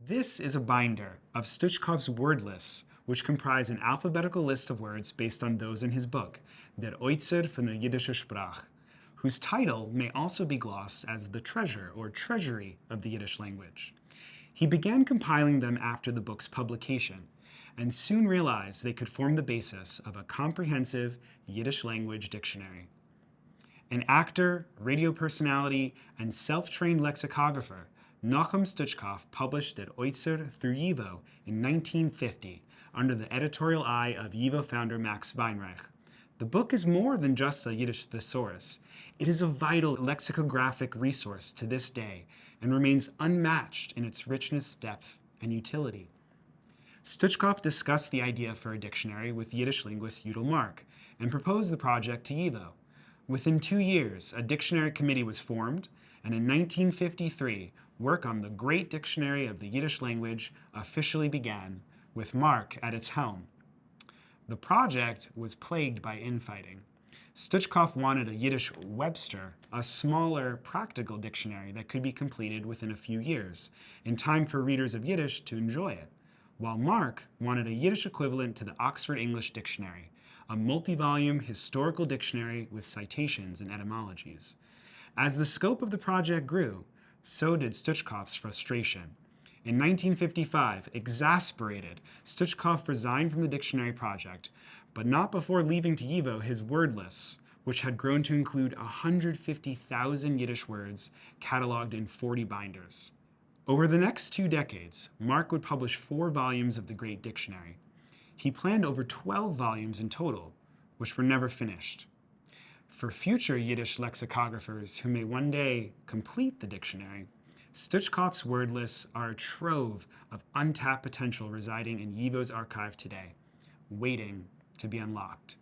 This is a binder of Stutshkov's word lists, which comprise an alphabetical list of words based on those in his book, Der Oitzer von der Jiddische Sprache, whose title may also be glossed as the treasure or treasury of the Yiddish language. He began compiling them after the book's publication, and soon realized they could form the basis of a comprehensive Yiddish language dictionary. An actor, radio personality, and self-trained lexicographer, Nokhum Stutshkov published Der Oitzer through YIVO in 1950 under the editorial eye of YIVO founder Max Weinreich. The book is more than just a Yiddish thesaurus. It is a vital lexicographic resource to this day and remains unmatched in its richness, depth, and utility. Stutshkov discussed the idea for a dictionary with Yiddish linguist Yudel Mark and proposed the project to YIVO. Within 2 years, a dictionary committee was formed, and in 1953, work on the Great Dictionary of the Yiddish language officially began, with Mark at its helm. The project was plagued by infighting. Stutshkov wanted a Yiddish Webster, a smaller, practical dictionary that could be completed within a few years, in time for readers of Yiddish to enjoy it, while Mark wanted a Yiddish equivalent to the Oxford English Dictionary, a multi-volume historical dictionary with citations and etymologies. As the scope of the project grew, so did Stutshkov's frustration. In 1955, exasperated, Stutshkov resigned from the dictionary project, but not before leaving to YIVO his word lists, which had grown to include 150,000 Yiddish words cataloged in 40 binders. Over the next 2 decades, Mark would publish 4 volumes of the Great Dictionary. He planned over 12 volumes in total, which were never finished. For future Yiddish lexicographers who may one day complete the dictionary, Stutshkov's word lists are a trove of untapped potential residing in YIVO's archive today, waiting to be unlocked.